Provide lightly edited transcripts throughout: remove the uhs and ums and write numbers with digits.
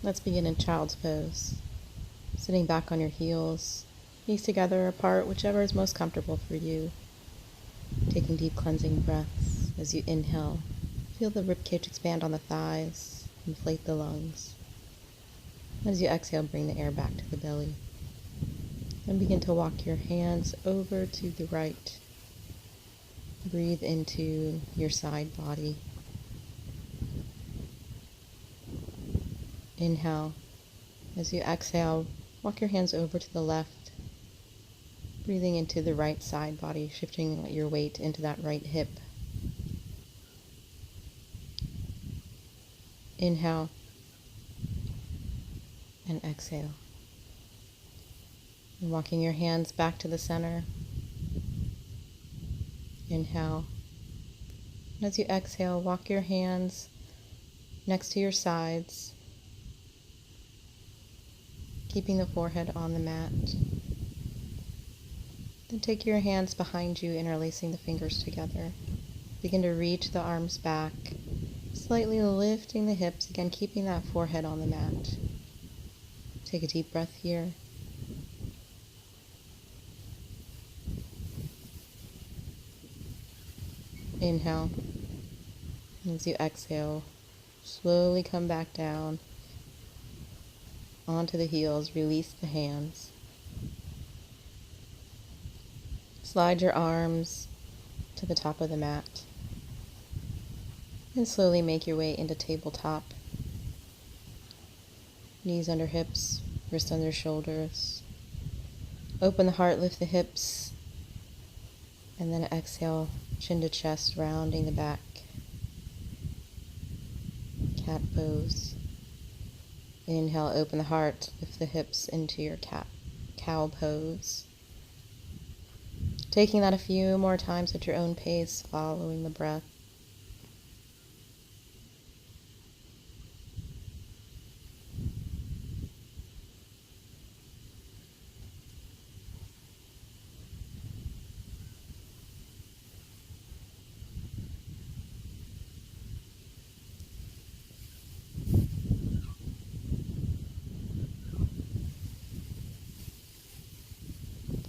Let's begin in child's pose. Sitting back on your heels, knees together or apart, whichever is most comfortable for you. Taking deep cleansing breaths as you inhale. Feel the ribcage expand on the thighs, inflate the lungs. As you exhale, bring the air back to the belly. Then begin to walk your hands over to the right. Breathe into your side body. Inhale. As you exhale, walk your hands over to the left. Breathing into the right side body, shifting your weight into that right hip. Inhale and exhale. And walking your hands back to the center. Inhale. And as you exhale, walk your hands next to your sides, keeping the forehead on the mat. Then take your hands behind you, interlacing the fingers together. Begin to reach the arms back, slightly lifting the hips, again keeping that forehead on the mat. Take a deep breath here. Inhale. As you exhale, slowly come back down onto the heels, release the hands. Slide your arms to the top of the mat. And slowly make your way into tabletop. Knees under hips, wrists under shoulders. Open the heart, lift the hips. And then exhale, chin to chest, rounding the back. Cat pose. Inhale, open the heart, lift the hips into your cow pose. Taking that a few more times at your own pace, following the breath.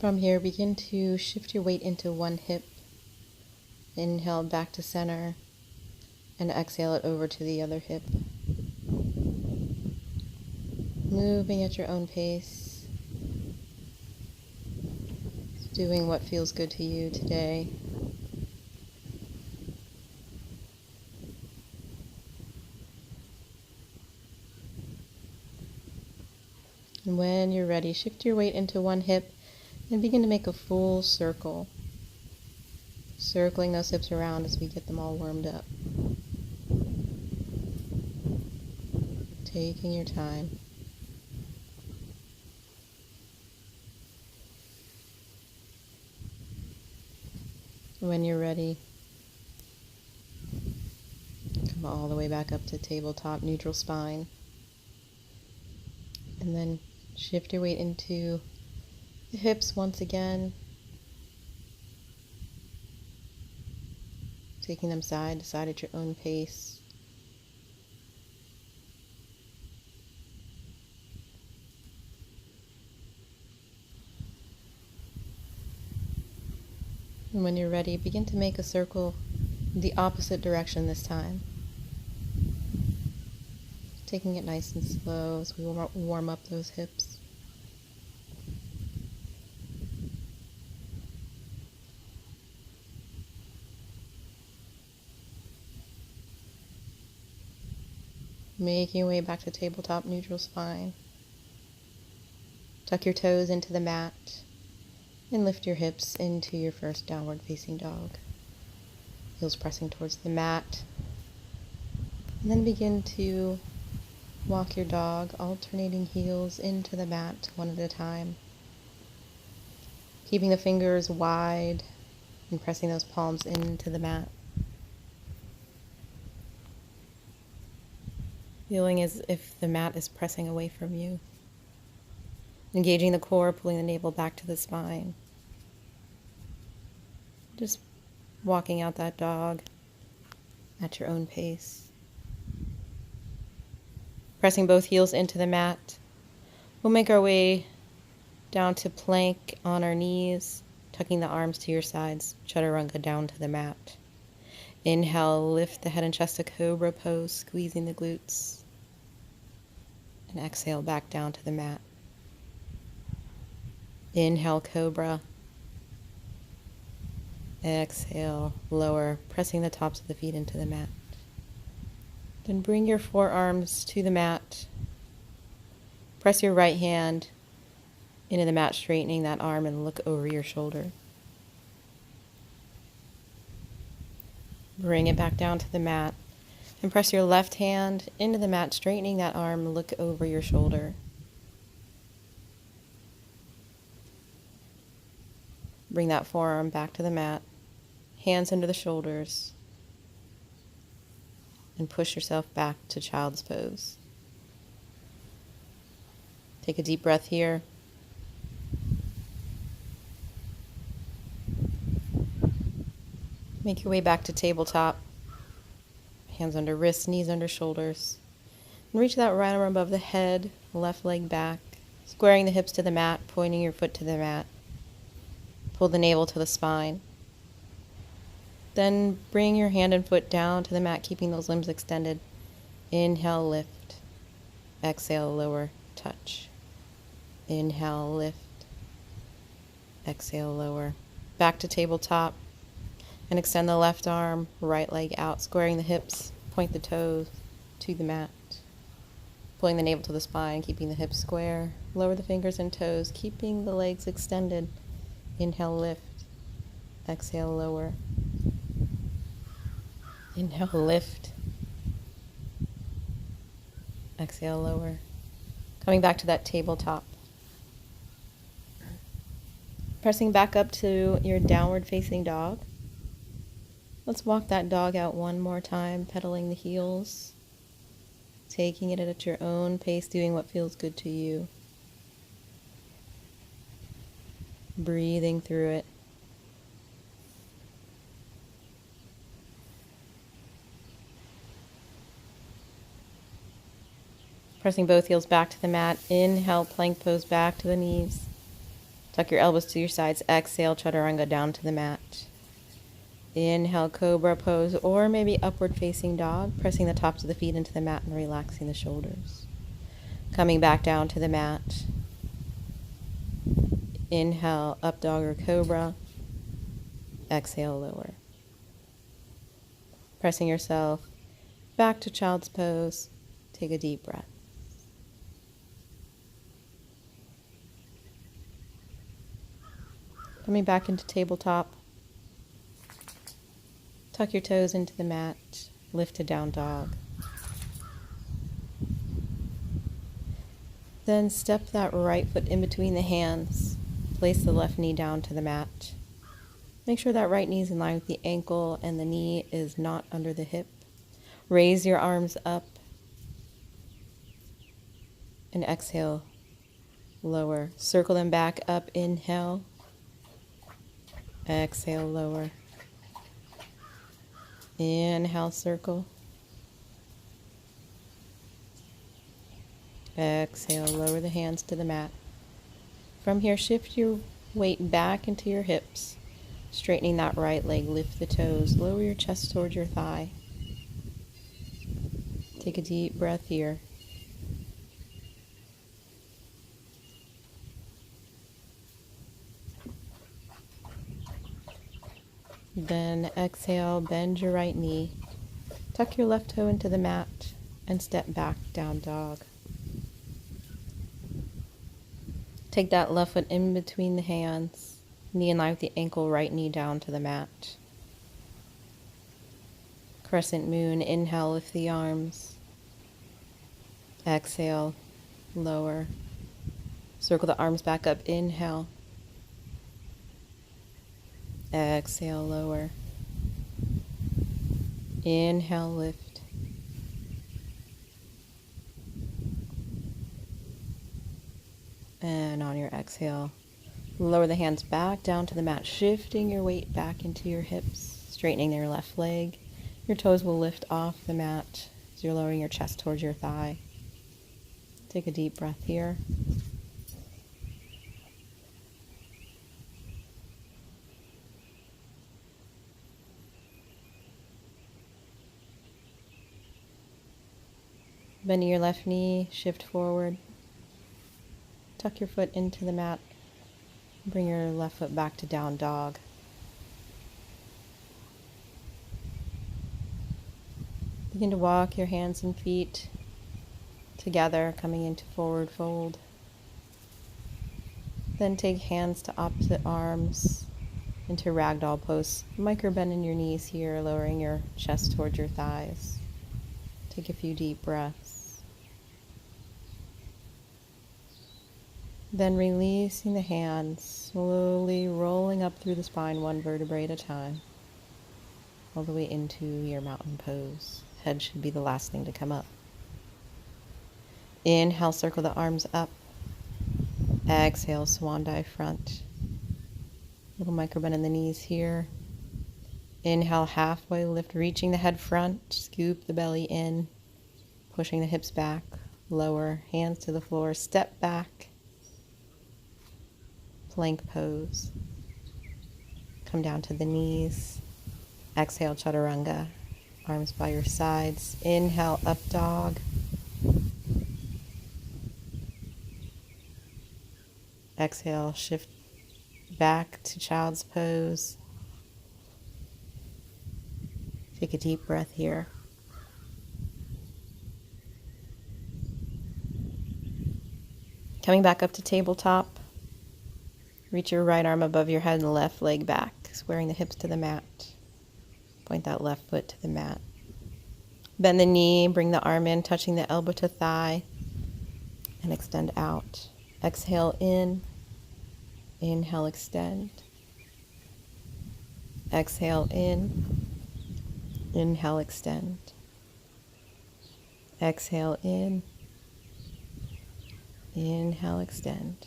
From here, begin to shift your weight into one hip. Inhale back to center, and exhale it over to the other hip. Moving at your own pace, doing what feels good to you today. And when you're ready, shift your weight into one hip and begin to make a full circle. Circling those hips around as we get them all warmed up. Taking your time. When you're ready, come all the way back up to tabletop, neutral spine. And then shift your weight into the hips once again. Taking them side to side at your own pace. And when you're ready, begin to make a circle in the opposite direction this time. Taking it nice and slow as we warm up those hips. Making your way back to tabletop, neutral spine. Tuck your toes into the mat and lift your hips into your first downward facing dog. Heels pressing towards the mat. And then begin to walk your dog, alternating heels into the mat one at a time. Keeping the fingers wide and pressing those palms into the mat. Feeling as if the mat is pressing away from you. Engaging the core, pulling the navel back to the spine. Just walking out that dog at your own pace. Pressing both heels into the mat, we'll make our way down to plank on our knees, tucking the arms to your sides, chaturanga down to the mat. Inhale, lift the head and chest to cobra pose, squeezing the glutes. And exhale back down to the mat. Inhale, cobra. Exhale, lower, pressing the tops of the feet into the mat. Then bring your forearms to the mat. Press your right hand into the mat, straightening that arm and look over your shoulder. Bring it back down to the mat and press your left hand into the mat, straightening that arm and look over your shoulder. Bring that forearm back to the mat, hands under the shoulders, and push yourself back to child's pose. Take a deep breath here. Make your way back to tabletop. Hands under wrists, knees under shoulders. And reach that right arm above the head, left leg back, squaring the hips to the mat, pointing your foot to the mat. Pull the navel to the spine. Then bring your hand and foot down to the mat, keeping those limbs extended. Inhale, lift. Exhale, lower, touch. Inhale, lift. Exhale, lower. Back to tabletop. And extend the left arm, right leg out, squaring the hips, point the toes to the mat. Pulling the navel to the spine, keeping the hips square. Lower the fingers and toes, keeping the legs extended. Inhale, lift. Exhale, lower. Inhale, lift. Exhale, lower. Coming back to that tabletop. Pressing back up to your downward facing dog. Let's walk that dog out one more time, pedaling the heels, taking it at your own pace, doing what feels good to you. Breathing through it. Pressing both heels back to the mat. Inhale, plank pose back to the knees. Tuck your elbows to your sides. Exhale, chaturanga down to the mat. Inhale, cobra pose, or maybe upward facing dog, pressing the tops of the feet into the mat and relaxing the shoulders. Coming back down to the mat. Inhale, up dog or cobra. Exhale, lower. Pressing yourself back to child's pose. Take a deep breath. Coming back into tabletop. Tuck your toes into the mat, lift to down dog. Then step that right foot in between the hands. Place the left knee down to the mat. Make sure that right knee is in line with the ankle and the knee is not under the hip. Raise your arms up and exhale, lower. Circle them back up, inhale. Exhale, lower. Inhale, circle. Exhale, lower the hands to the mat. From here, shift your weight back into your hips, straightening that right leg, lift the toes, lower your chest towards your thigh. Take a deep breath here. Then exhale, bend your right knee, tuck your left toe into the mat, and step back, down dog. Take that left foot in between the hands, knee in line with the ankle, right knee down to the mat. Crescent moon, inhale, lift the arms. Exhale, lower. Circle the arms back up, inhale. Exhale, lower. Inhale, lift. And on your exhale, lower the hands back down to the mat, shifting your weight back into your hips, straightening your left leg. Your toes will lift off the mat as you're lowering your chest towards your thigh. Take a deep breath here. Bending your left knee, shift forward. Tuck your foot into the mat. Bring your left foot back to down dog. Begin to walk your hands and feet together, coming into forward fold. Then take hands to opposite arms into ragdoll pose. Micro bend in your knees here, lowering your chest towards your thighs. Take a few deep breaths. Then releasing the hands, slowly rolling up through the spine one vertebrae at a time, all the way into your mountain pose. Head should be the last thing to come up. Inhale, circle the arms up. Exhale, swan dive front. Little micro bend in the knees here. Inhale, halfway lift, reaching the head front. Scoop the belly in, pushing the hips back. Lower, hands to the floor, step back. Plank pose. Come down to the knees. Exhale, chaturanga. Arms by your sides. Inhale, up dog. Exhale, shift back to child's pose. Take a deep breath here. Coming back up to tabletop. Reach your right arm above your head and left leg back, squaring the hips to the mat. Point that left foot to the mat. Bend the knee, bring the arm in, touching the elbow to thigh, and extend out. Exhale in. Inhale, extend. Exhale in. Inhale, extend. Exhale in. Inhale, extend.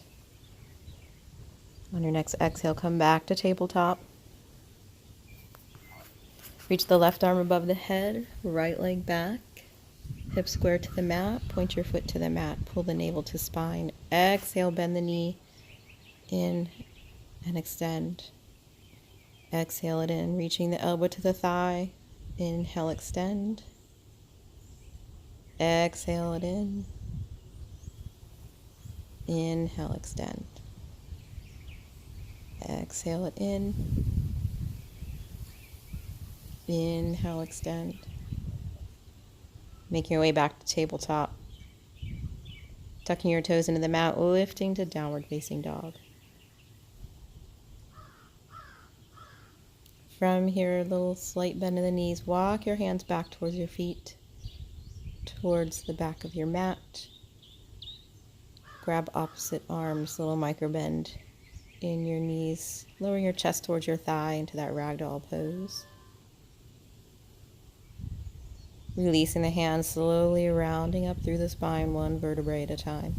On your next exhale, come back to tabletop. Reach the left arm above the head, right leg back, hips square to the mat, point your foot to the mat, pull the navel to spine. Exhale, bend the knee in and extend. Exhale it in, reaching the elbow to the thigh. Inhale, extend. Exhale it in. Inhale, extend. Exhale it in. Inhale, extend. Making your way back to tabletop. Tucking your toes into the mat, lifting to downward facing dog. From here, a little slight bend in the knees. Walk your hands back towards your feet, towards the back of your mat. Grab opposite arms, little micro bend in your knees, lowering your chest towards your thigh into that ragdoll pose. Releasing the hands, slowly rounding up through the spine, one vertebrae at a time.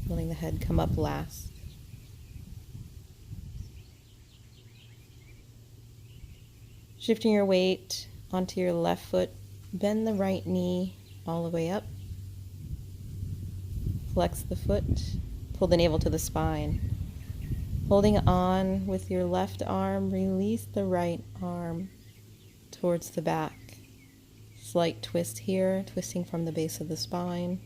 Letting the head come up last. Shifting your weight onto your left foot, bend the right knee all the way up. Flex the foot, pull the navel to the spine. Holding on with your left arm, release the right arm towards the back. Slight twist here, twisting from the base of the spine.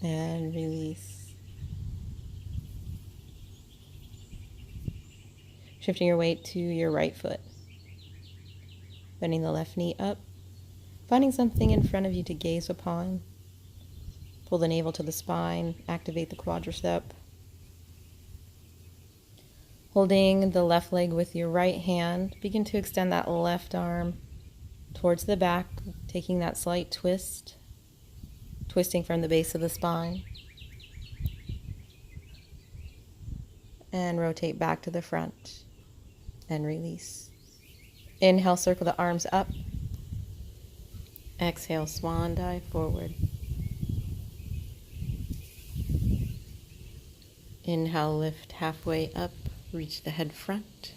And release. Shifting your weight to your right foot. Bending the left knee up. Finding something in front of you to gaze upon. Pull the navel to the spine. Activate the quadricep. Holding the left leg with your right hand, begin to extend that left arm towards the back, taking that slight twist, twisting from the base of the spine. And rotate back to the front and release. Inhale, circle the arms up. Exhale, swan dive forward. Inhale, lift halfway up, reach the head front.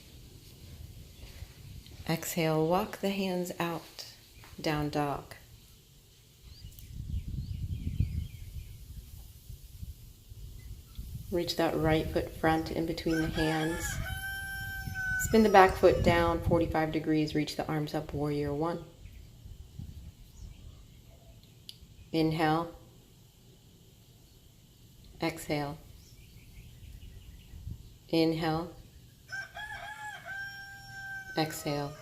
Exhale, walk the hands out. down dog. Reach that right foot front in between the hands. Spin the back foot down 45 degrees. Reach the arms up, warrior one. Inhale. Exhale. Inhale. Exhale.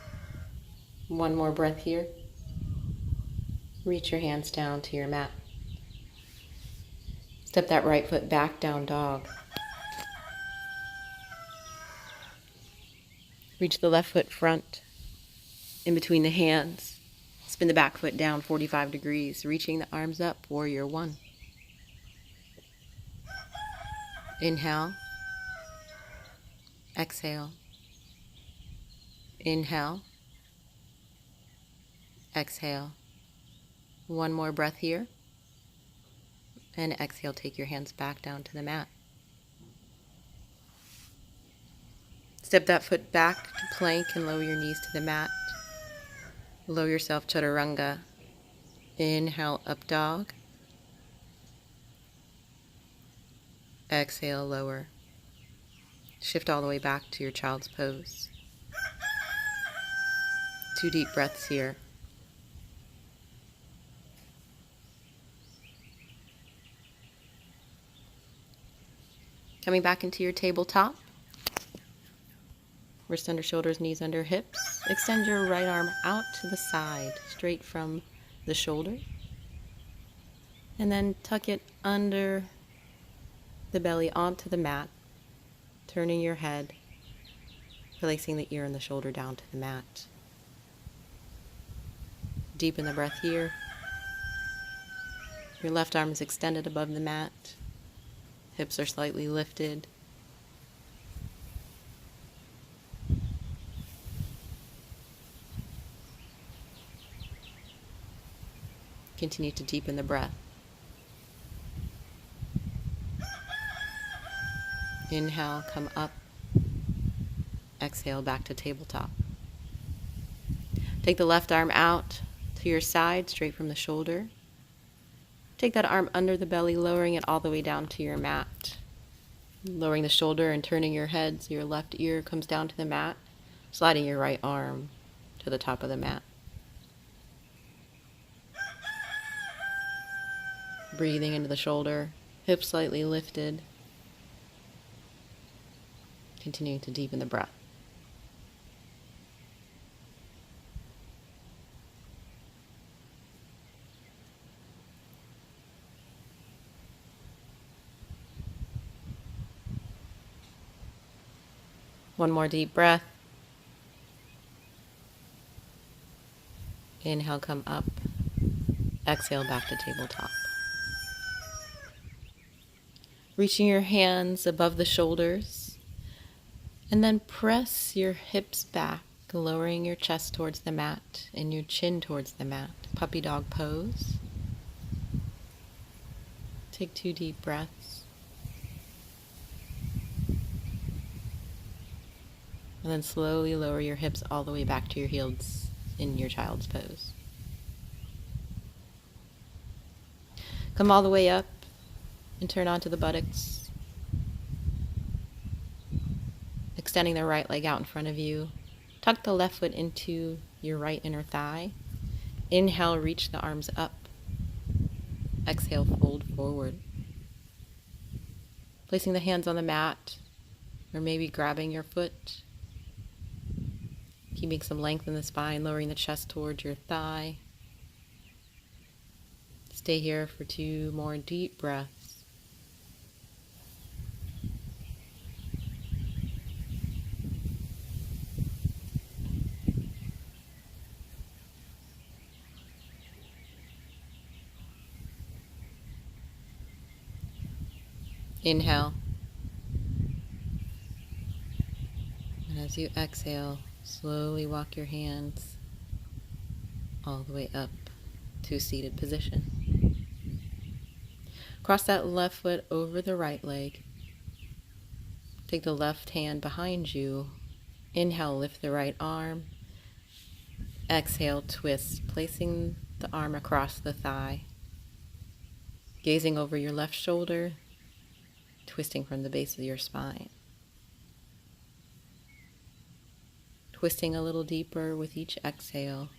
One more breath here. Reach your hands down to your mat. Step that right foot back, down dog. Reach the left foot front in between the hands. Spin the back foot down 45 degrees, reaching the arms up, warrior one. Inhale. Exhale. Inhale. Exhale. One more breath here. And exhale, take your hands back down to the mat. Step that foot back to plank and lower your knees to the mat. Lower yourself, chaturanga. Inhale, up dog. Exhale, lower. Shift all the way back to your child's pose. 2 deep breaths here. Coming back into your tabletop. Wrist under shoulders, knees under hips. Extend your right arm out to the side, straight from the shoulder. And then tuck it under the belly onto the mat, turning your head, placing the ear and the shoulder down to the mat. Deepen the breath here. Your left arm is extended above the mat. Hips are slightly lifted. Continue to deepen the breath. Inhale, come up. Exhale, back to tabletop. Take the left arm out to your side, straight from the shoulder. Take that arm under the belly, lowering it all the way down to your mat. Lowering the shoulder and turning your head so your left ear comes down to the mat, sliding your right arm to the top of the mat. Breathing into the shoulder, hips slightly lifted. Continuing to deepen the breath. One more deep breath. Inhale, come up. Exhale, back to tabletop. Reaching your hands above the shoulders. And then press your hips back, lowering your chest towards the mat and your chin towards the mat. Puppy dog pose. Take 2 deep breaths. And then slowly lower your hips all the way back to your heels in your child's pose. Come all the way up and turn onto the buttocks. Extending the right leg out in front of you. Tuck the left foot into your right inner thigh. Inhale, reach the arms up. Exhale, fold forward. Placing the hands on the mat, or maybe grabbing your foot. Keeping some length in the spine, lowering the chest towards your thigh. Stay here for 2 more deep breaths. Inhale. And as you exhale, slowly walk your hands all the way up to a seated position. Cross that left foot over the right leg. Take the left hand behind you. Inhale, lift the right arm. Exhale, twist, placing the arm across the thigh, gazing over your left shoulder, twisting from the base of your spine. Twisting a little deeper with each exhale.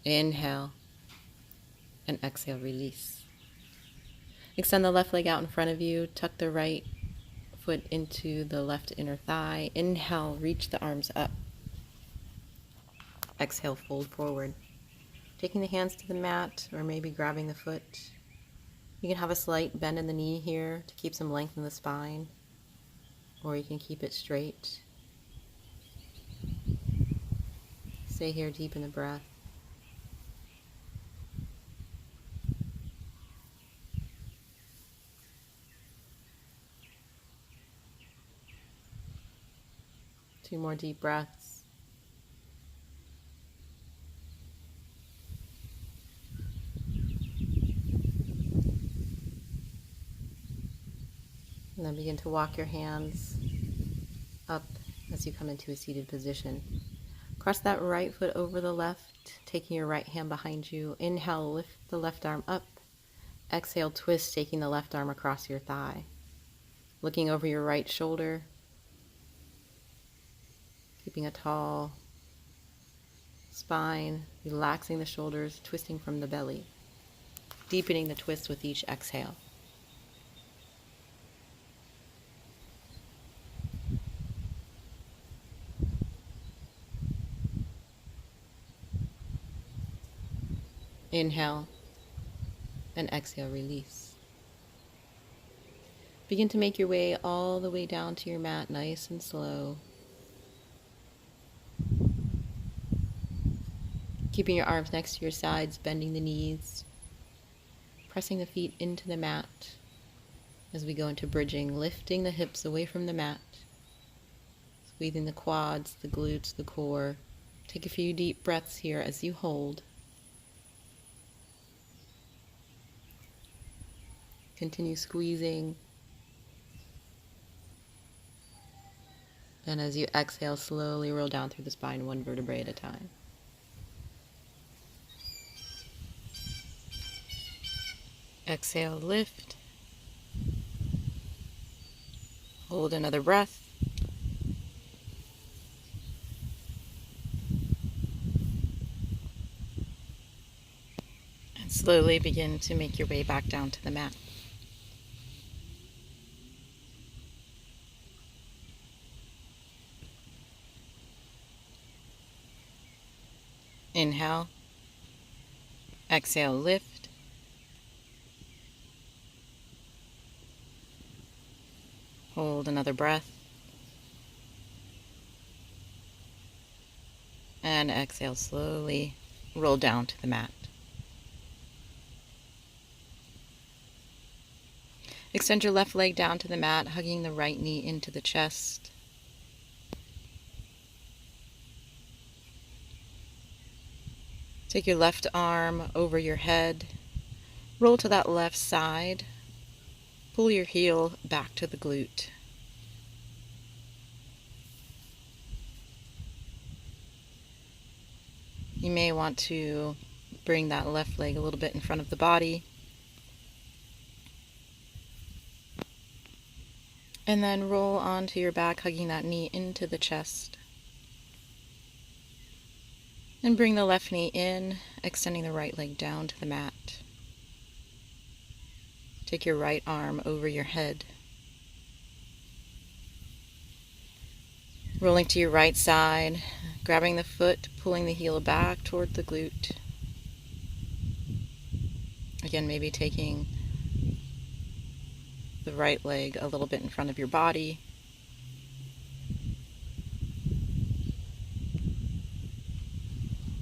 Inhale and exhale, release. Extend the left leg out in front of you, tuck the right foot into the left inner thigh. Inhale, reach the arms up. Exhale, fold forward. Taking the hands to the mat or maybe grabbing the foot. You can have a slight bend in the knee here to keep some length in the spine, or you can keep it straight. Stay here deep in the breath. Two more deep breaths. And then begin to walk your hands up as you come into a seated position. Cross that right foot over the left, taking your right hand behind you. Inhale, lift the left arm up. Exhale, twist, taking the left arm across your thigh. Looking over your right shoulder. Keeping a tall spine, relaxing the shoulders, twisting from the belly. Deepening the twist with each exhale. Inhale and exhale, release. Begin to make your way all the way down to your mat, nice and slow. Keeping your arms next to your sides, bending the knees, pressing the feet into the mat as we go into bridging, lifting the hips away from the mat, squeezing the quads, the glutes, the core. Take a few deep breaths here as you hold. Continue squeezing. And as you exhale, slowly roll down through the spine, one vertebrae at a time. Exhale, lift. Hold another breath. And slowly begin to make your way back down to the mat. Inhale. Exhale, lift. Hold another breath. And exhale, slowly roll down to the mat. Extend your left leg down to the mat, hugging the right knee into the chest. Take your left arm over your head. Roll to that left side. Pull your heel back to the glute. You may want to bring that left leg a little bit in front of the body. And then roll onto your back, hugging that knee into the chest. And bring the left knee in, extending the right leg down to the mat. Take your right arm over your head. Rolling to your right side, grabbing the foot, pulling the heel back toward the glute. Again, maybe taking the right leg a little bit in front of your body.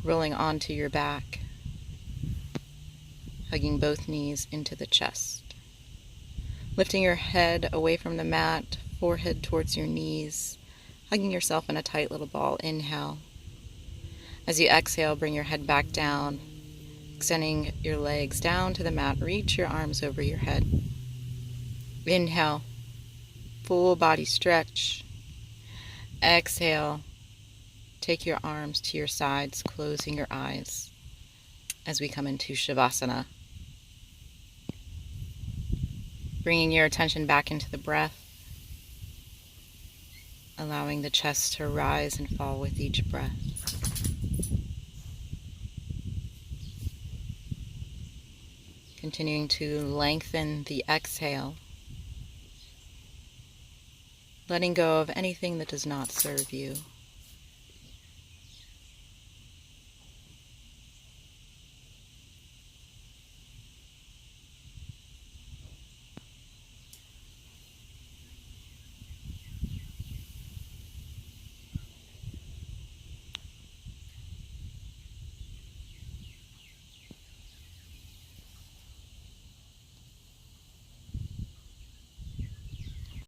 Rolling onto your back, hugging both knees into the chest. Lifting your head away from the mat, forehead towards your knees, hugging yourself in a tight little ball. Inhale. As you exhale, bring your head back down, extending your legs down to the mat. Reach your arms over your head. Inhale, full body stretch. exhale, take your arms to your sides, closing your eyes as we come into Shavasana. Bringing your attention back into the breath, allowing the chest to rise and fall with each breath. Continuing to lengthen the exhale, letting go of anything that does not serve you.